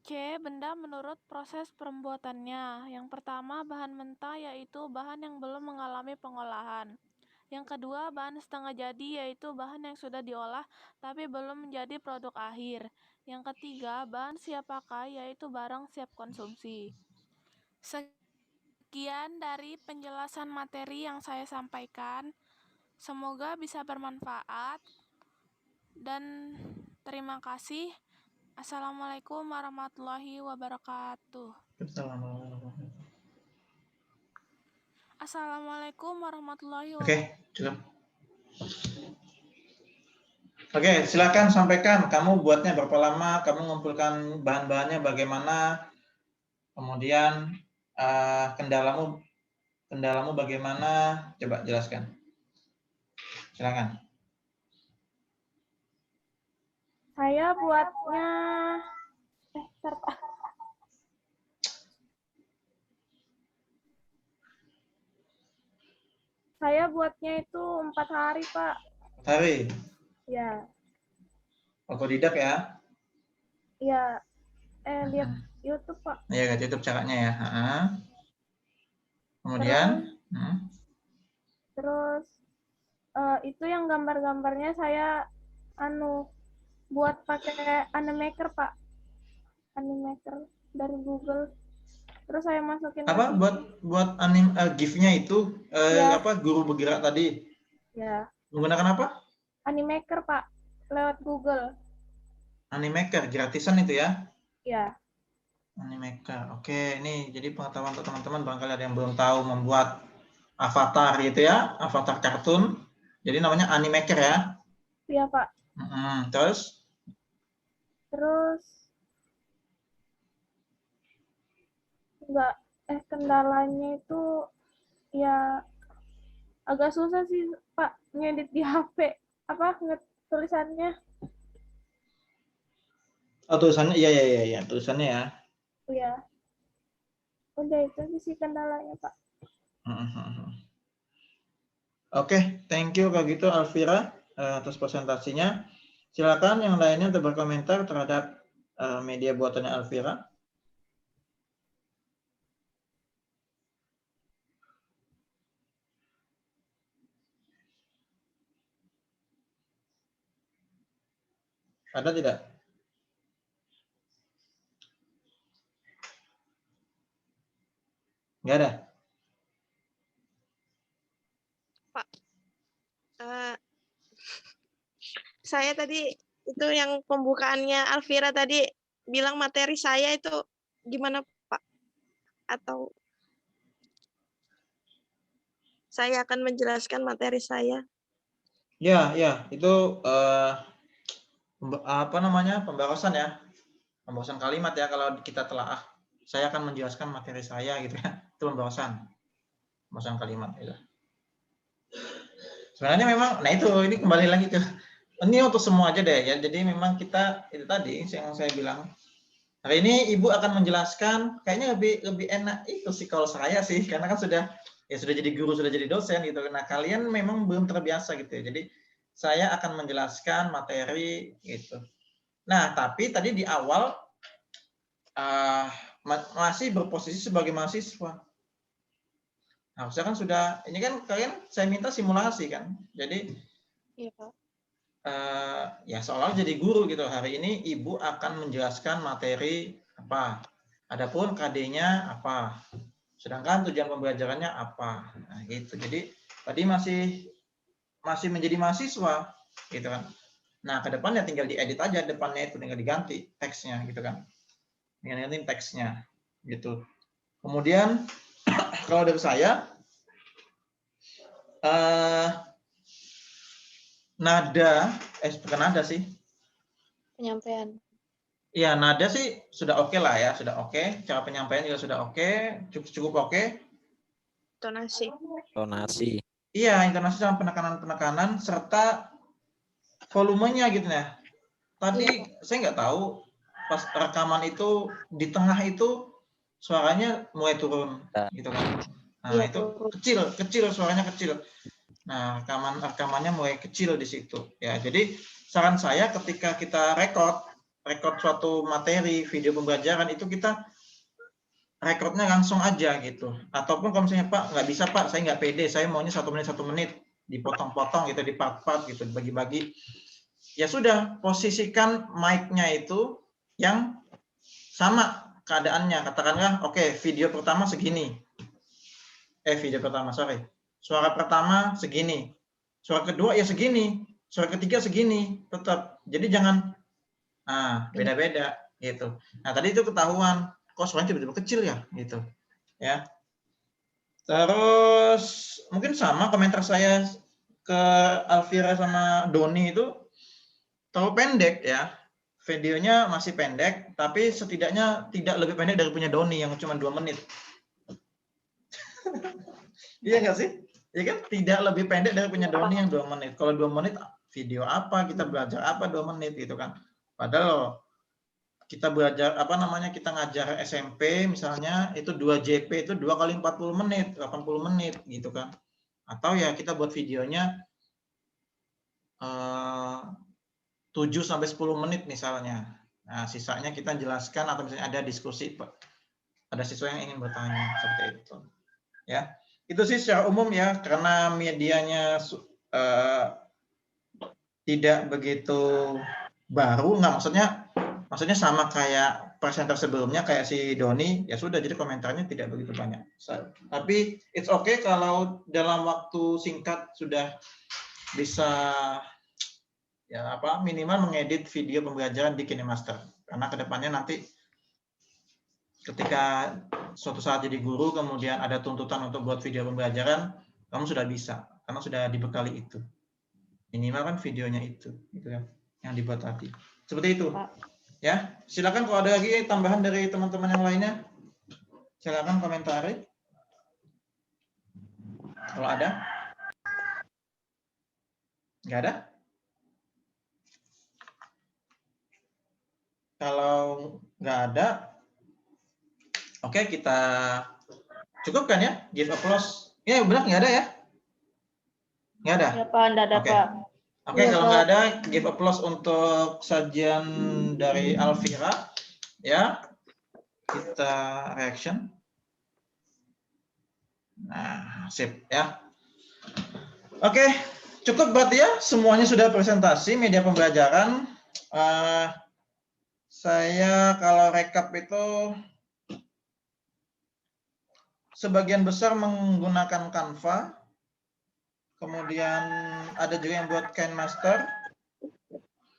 C. Benda menurut proses pembuatannya. Yang pertama, bahan mentah yaitu bahan yang belum mengalami pengolahan. Yang kedua, bahan setengah jadi yaitu bahan yang sudah diolah tapi belum menjadi produk akhir. Yang ketiga, bahan siap pakai yaitu barang siap konsumsi. Sekian dari penjelasan materi yang saya sampaikan. Semoga bisa bermanfaat dan terima kasih. Assalamualaikum warahmatullahi wabarakatuh. Assalamualaikum warahmatullahi wabarakatuh. Oke, cukup. Oke, silakan sampaikan. Kamu buatnya berapa lama? Kamu mengumpulkan bahan-bahannya bagaimana? Kemudian kendalamu bagaimana? Coba jelaskan. Silakan. Saya buatnya bentar, Pak. Saya buatnya itu 4 hari, Pak. 4 hari. Ya. Otodidak ya? Ya. Lihat YouTube, Pak. Iya, lihat YouTube caranya ya. Kemudian? Terus itu yang gambar-gambarnya saya buat pakai Animaker, Pak. Animaker dari Google. Terus saya masukin apa buat GIF-nya itu ya. Guru bergerak tadi? Ya. Menggunakan apa? Animaker, Pak. Lewat Google. Animaker gratisan itu ya? Ya. Animaker. Oke, ini jadi pengetahuan untuk teman-teman barangkali ada yang belum tahu membuat avatar gitu ya, avatar kartun. Jadi namanya Animaker ya? Iya, Pak. Terus kendalanya itu ya agak susah sih, Pak, ngedit di HP. Tulisannya? Oh, tulisannya iya, tulisannya ya. Iya. Udah itu sih kendalanya, Pak. Oke, thank you kalau gitu Alvira atas presentasinya. Silakan yang lainnya untuk berkomentar terhadap media buatannya Alvira. Ada tidak? Nggak ada? Pak, saya tadi itu yang pembukaannya Alvira tadi bilang materi saya itu gimana, Pak? Atau saya akan menjelaskan materi saya? Ya, itu pembahasan ya, pembahasan kalimat ya. Kalau kita telaah, saya akan menjelaskan materi saya gitu ya. Itu pembahasan kalimat gitu. Sebenarnya memang, nah ini kembali lagi ke ini untuk semua aja deh ya. Jadi memang kita itu tadi yang saya bilang. Hari ini Ibu akan menjelaskan, kayaknya lebih enak itu sih kalau saya sih, karena kan sudah jadi guru, sudah jadi dosen gitu. Nah, kalian memang belum terbiasa gitu ya. Jadi saya akan menjelaskan materi gitu. Nah, tapi tadi di awal masih berposisi sebagai mahasiswa. Harusnya kan sudah, ini kan kalian saya minta simulasi kan. Jadi iya, Pak. Ya seolah jadi guru gitu. Hari ini Ibu akan menjelaskan materi apa. Adapun KD-nya apa. Sedangkan tujuan pembelajarannya apa. Nah, gitu. Jadi tadi masih menjadi mahasiswa gitu kan. Nah, ke depannya tinggal diedit aja depannya itu, tinggal diganti teksnya gitu kan. Tinggal ganti teksnya gitu. Kemudian kalau dari saya nada, bukan nada sih. Penyampaian. Iya, nada sih sudah oke lah ya, sudah oke. Cara penyampaian juga sudah oke, cukup oke. Intonasi. Tonasi. Iya, intonasi sama penekanan-penekanan serta volumenya gitu ya. Tadi saya nggak tahu pas rekaman itu di tengah itu suaranya mulai turun gitu kan. Nah, Iya, itu turun. kecil suaranya kecil. Nah, rekamannya mulai kecil di situ. Ya, jadi saran saya ketika kita record suatu materi video pembelajaran itu kita rekodnya langsung aja gitu. Ataupun kalau misalnya Pak nggak bisa Pak, saya nggak pede, saya maunya 1 menit, dipotong-potong gitu, di part-part gitu, dibagi-bagi. Ya sudah, posisikan mic-nya itu yang sama keadaannya. Katakanlah, oke, video pertama segini. Suara pertama segini. Suara kedua ya segini. Suara ketiga segini. Tetap. Jadi jangan beda-beda gitu. Nah, tadi itu ketahuan. Kok suaranya tiba-tiba kecil ya? Gitu. Ya. Terus mungkin sama komentar saya ke Alvira sama Doni itu terlalu pendek ya. Videonya masih pendek, tapi setidaknya tidak lebih pendek dari punya Doni yang cuma 2 menit. Iya nggak sih? Iya kan? Tidak lebih pendek dari punya Doni yang 2 menit. Kalau 2 menit video apa, kita belajar apa 2 menit gitu kan. Padahal kita belajar kita ngajar SMP misalnya itu 2 JP itu 2 kali 40 menit, 80 menit gitu kan. Atau ya kita buat videonya 7 sampai 10 menit misalnya. Nah, sisanya kita jelaskan atau misalnya ada diskusi, ada siswa yang ingin bertanya seperti itu. Ya. Itu sih secara umum ya, karena medianya tidak begitu baru, maksudnya sama kayak presenter sebelumnya kayak si Doni, ya sudah, jadi komentarnya tidak begitu banyak. Tapi it's okay kalau dalam waktu singkat sudah bisa minimal mengedit video pembelajaran di KineMaster, karena kedepannya nanti ketika suatu saat jadi guru kemudian ada tuntutan untuk buat video pembelajaran, kamu sudah bisa karena sudah dibekali itu, minimal kan videonya itu gitu kan yang dibuat tadi, seperti itu ya. Silakan kalau ada lagi tambahan dari teman-teman yang lainnya, silakan komentari kalau ada. Nggak ada? Kalau nggak ada, oke, kita cukupkan ya, give applause. Ya benar, nggak ada ya? Nggak ada? Ya, Pak, nggak ada, Pak. Oke, kalau nggak ada, give applause untuk sajian dari Alvira. Ya, kita reaction. Nah, sip ya. Oke, cukup berarti ya, semuanya sudah presentasi media pembelajaran. Saya kalau rekap itu sebagian besar menggunakan Canva, kemudian ada juga yang buat KineMaster,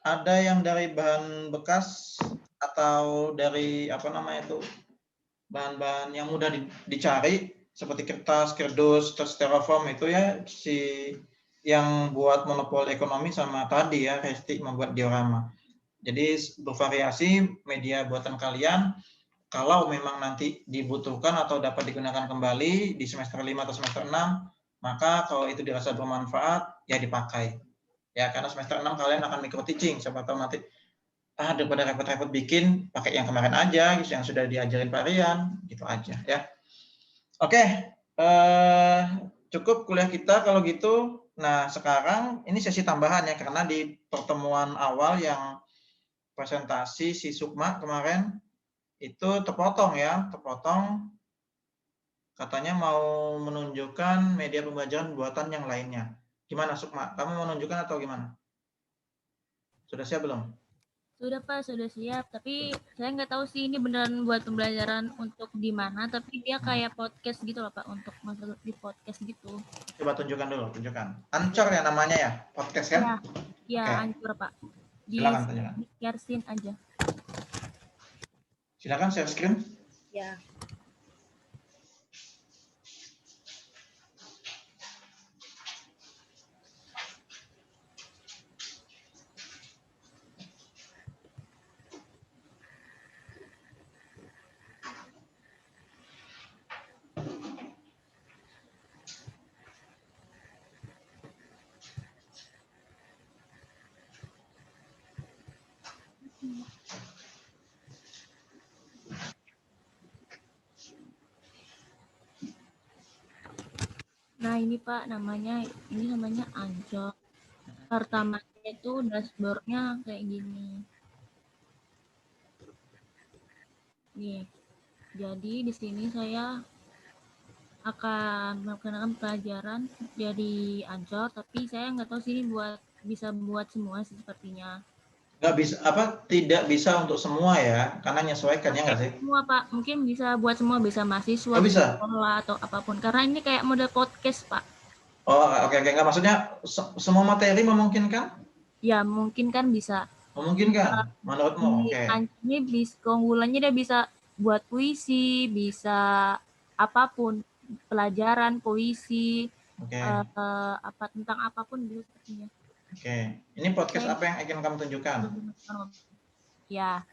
ada yang dari bahan bekas atau dari bahan-bahan yang mudah dicari seperti kertas, kardus, styrofoam itu ya, si yang buat monopol ekonomi sama tadi ya Resti membuat diorama. Jadi bervariasi media buatan kalian. Kalau memang nanti dibutuhkan atau dapat digunakan kembali di semester 5 atau semester 6, maka kalau itu dirasa bermanfaat, ya dipakai. Ya, karena semester 6 kalian akan micro teaching, siapa tahu nanti daripada repot-repot bikin, pakai yang kemarin aja, yang sudah diajarin Pak Rian, gitu aja ya. Oke, cukup kuliah kita kalau gitu. Nah, sekarang ini sesi tambahan ya, karena di pertemuan awal yang presentasi si Sukma kemarin itu terpotong katanya mau menunjukkan media pembelajaran buatan yang lainnya. Gimana Sukma, kamu mau menunjukkan atau gimana? Sudah siap belum? Sudah Pak, sudah siap. Tapi saya nggak tahu sih ini beneran buat pembelajaran untuk di mana. Tapi dia kayak podcast gitu loh Pak, untuk masuk di podcast gitu. Coba tunjukkan dulu, tunjukkan. Anchor ya namanya ya, podcast kan? Ya, Oke. Anchor Pak. Silakan tunjukkan. Di share screen aja. Silakan share screen. Ya. Nah ini Pak, namanya Anchor. Pertamanya itu dashboardnya kayak gini. Nih, jadi di sini saya akan melaksanakan pelajaran dari Anchor, tapi saya nggak tahu sini bisa buat semua sih sepertinya. Nggak bisa, tidak bisa untuk semua ya, karena menyesuaikan ya nggak sih? Semua Pak, mungkin bisa buat semua, bisa mahasiswa, Oh, bisa? sekolah atau apapun. Karena ini kayak model podcast Pak. Oh, oke, nggak, maksudnya semua materi memungkinkan? Ya mungkin kan bisa. Memungkinkan, menurutmu? Oke. Ini keunggulannya dia bisa buat puisi, bisa apapun, pelajaran, puisi, Oke. tentang apapun bisa sepertinya. Oke, ini podcast apa yang akan kamu tunjukkan? Ya,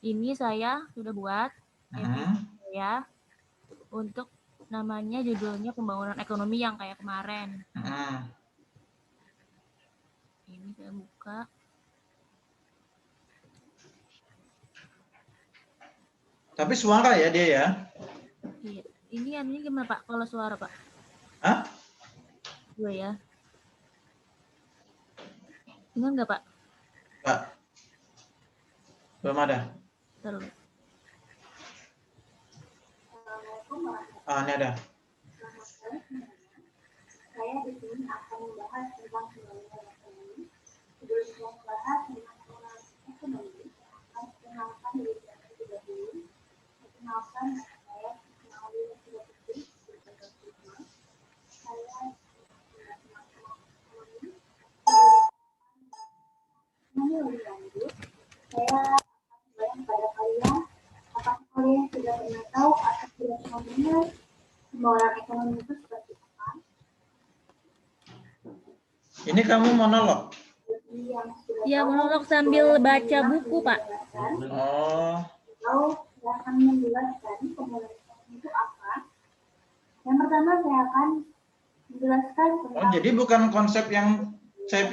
ini saya sudah buat saya untuk namanya judulnya pembangunan ekonomi yang kayak kemarin. Ini saya buka. Tapi suara ya dia ya? Iya. Ini gimana Pak kalau suara Pak? Hah? Dua ya. Dengar nggak Pak? Pak. Belum ada. Terus. Ini ada. Saya di sini akan membahas tentang pembangunan ekonomi. Sebelum membahas tentang pembangunan ekonomi, akan perkenalkan diri saya terlebih dahulu. Perkenalkan saya Nauli Putri. Saya lebih lanjut, saya akan bertanya pada kalian, apakah kalian sudah pernah tahu atau sudah mengenal pembangunan ekonomi itu seperti apa? Ini kamu monolog? Ya, monolog sambil baca buku, Pak. Oh. Saya akan menjelaskan pembangunan ekonomi itu apa. Yang pertama saya akan menjelaskan tentang... Oh, jadi bukan konsep yang saya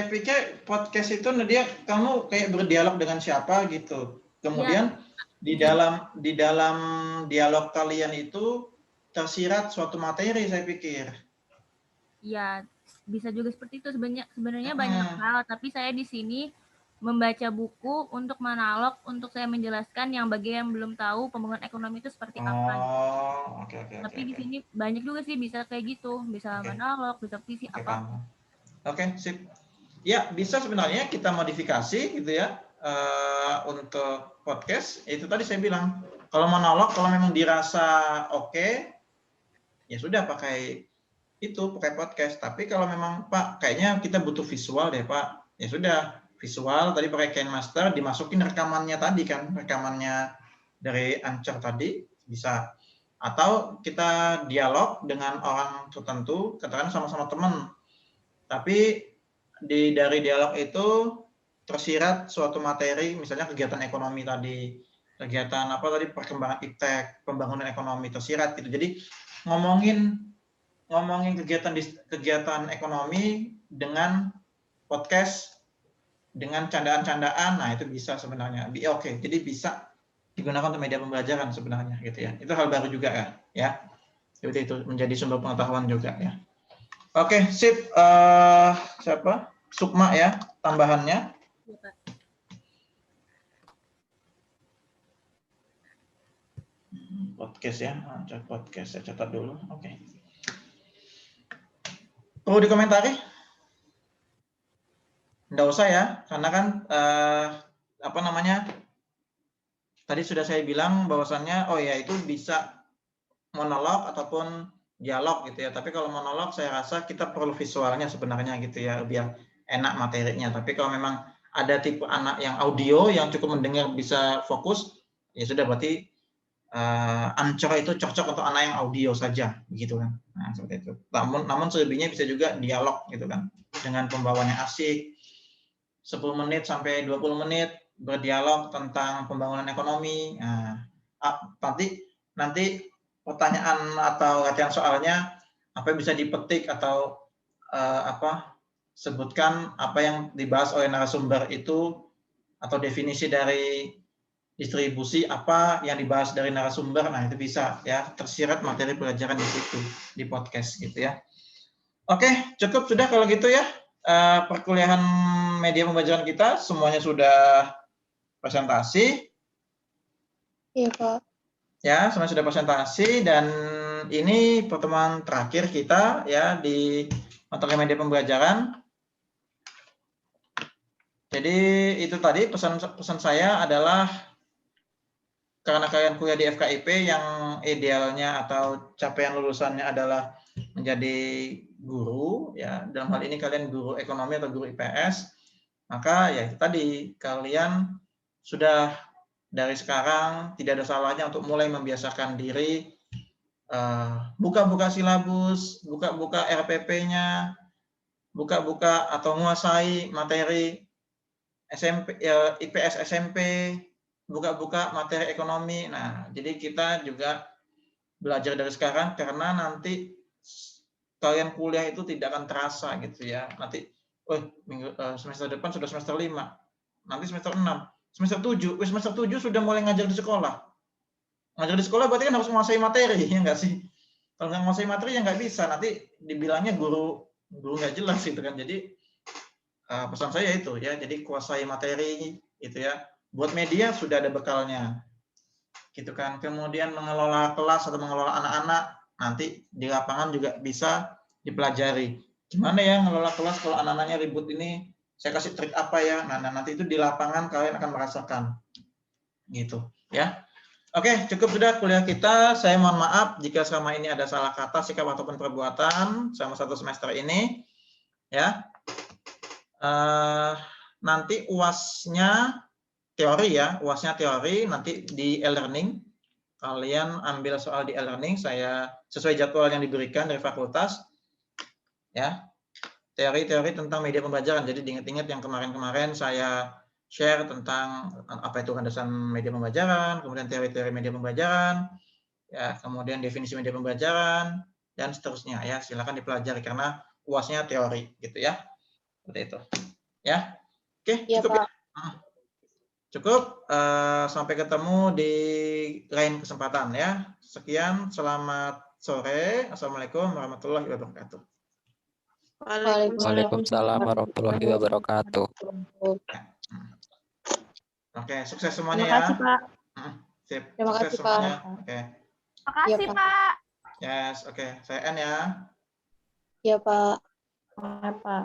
pikir podcast itu Nadia kamu kayak berdialog dengan siapa gitu. Kemudian ya, di dalam dialog kalian itu tersirat suatu materi saya pikir. Ya, bisa juga seperti itu sebenarnya banyak hal, tapi saya di sini membaca buku untuk monolog untuk saya menjelaskan yang bagi yang belum tahu pembangunan ekonomi itu seperti apa. Oke. Tapi di sini banyak juga sih bisa kayak gitu, bisa monolog, bisa puisi apa. Oke, sip. Ya, bisa sebenarnya kita modifikasi gitu ya untuk podcast. Itu tadi saya bilang, kalau monolog kalau memang dirasa oke, ya sudah pakai podcast. Tapi kalau memang Pak, kayaknya kita butuh visual deh Pak. Ya sudah, visual tadi pakai KineMaster, dimasukin rekamannya tadi kan, rekamannya dari Anchor tadi bisa. Atau kita dialog dengan orang tertentu, katakan sama-sama teman. Tapi dari dialog itu tersirat suatu materi, misalnya kegiatan ekonomi tadi, kegiatan apa tadi, perkembangan iptek, pembangunan ekonomi tersirat gitu. Jadi ngomongin kegiatan ekonomi dengan podcast, dengan candaan-candaan, nah itu bisa sebenarnya. Oke, jadi bisa digunakan untuk media pembelajaran sebenarnya gitu ya. Itu hal baru juga kan, ya. Seperti itu menjadi sumber pengetahuan juga ya. Oke, sip. Siapa? Sukma ya, tambahannya. Podcast ya, podcast saya catat dulu. Oke. Perlu dikomentari? Nggak usah ya, karena kan apa namanya? Tadi sudah saya bilang bahwasannya, oh ya itu bisa monolog ataupun dialog gitu ya. Tapi kalau monolog saya rasa kita perlu visualnya sebenarnya gitu ya, biar enak materinya. Tapi kalau memang ada tipe anak yang audio yang cukup mendengar bisa fokus, ya sudah berarti Anchor itu cocok untuk anak yang audio saja, begitu kan. Nah, seperti itu. Namun selebihnya bisa juga dialog gitu kan, dengan pembawaan yang asik. 10 menit sampai 20 menit berdialog tentang pembangunan ekonomi. Nah, nanti pertanyaan atau latihan soalnya apa yang bisa dipetik atau sebutkan apa yang dibahas oleh narasumber itu atau definisi dari distribusi apa yang dibahas dari narasumber. Nah, itu bisa ya tersirat materi pelajaran di situ di podcast gitu ya. Oke, cukup sudah kalau gitu ya. Perkuliahan media pembelajaran kita semuanya sudah presentasi. Iya, Pak. Ya, semuanya sudah presentasi dan ini pertemuan terakhir kita ya di mata kuliah media pembelajaran. Jadi itu tadi pesan saya adalah karena kalian kuliah di FKIP yang idealnya atau capaian lulusannya adalah menjadi guru ya, dalam hal ini kalian guru ekonomi atau guru IPS, maka ya itu tadi kalian sudah dari sekarang tidak ada salahnya untuk mulai membiasakan diri buka-buka silabus, buka-buka RPP-nya, buka-buka atau menguasai materi SMP IPS SMP, buka-buka materi ekonomi. Nah, jadi kita juga belajar dari sekarang karena nanti kalian kuliah itu tidak akan terasa gitu ya. Nanti semester depan sudah semester 5. Nanti semester 6, semester 7, semester 7 sudah mulai ngajar di sekolah. Ngajar di sekolah berarti kan harus menguasai materi, ya enggak sih? Kalau nggak menguasai materi ya nggak bisa, nanti dibilangnya guru nggak jelas gitu kan. Jadi pesan saya itu ya, jadi kuasai materi itu ya. Buat media sudah ada bekalnya. Gitu kan. Kemudian mengelola kelas atau mengelola anak-anak nanti di lapangan juga bisa dipelajari. Gimana ya ngelola kelas kalau anak-anaknya ribut ini, saya kasih trik apa ya? Nah, nanti itu di lapangan kalian akan merasakan. Gitu, ya. Oke, cukup sudah kuliah kita. Saya mohon maaf jika selama ini ada salah kata, sikap ataupun perbuatan selama 1 semester ini, ya. Nanti UAS-nya teori ya, UAS-nya teori nanti di e-learning. Kalian ambil soal di e-learning, saya sesuai jadwal yang diberikan dari fakultas, ya. Teori-teori tentang media pembelajaran. Jadi diingat-ingat yang kemarin-kemarin saya share tentang apa itu landasan media pembelajaran, kemudian teori-teori media pembelajaran, ya, kemudian definisi media pembelajaran, dan seterusnya ya. Silakan dipelajari karena UAS-nya teori, gitu ya. Seperti itu, ya. Oke, Iya, cukup. Pak. Ya. Cukup. Sampai ketemu di lain kesempatan ya. Sekian, selamat sore. Assalamualaikum warahmatullahi wabarakatuh. Waalaikumsalam warahmatullahi wabarakatuh. Oke, sukses semuanya Terima kasih, ya. Pak. Sip, Terima sukses kasih, semuanya. Pak. Oke. Makasih, Iya, Pak. Pak. Yes, oke. Saya N ya. Iya, Pak. Iya, Pak.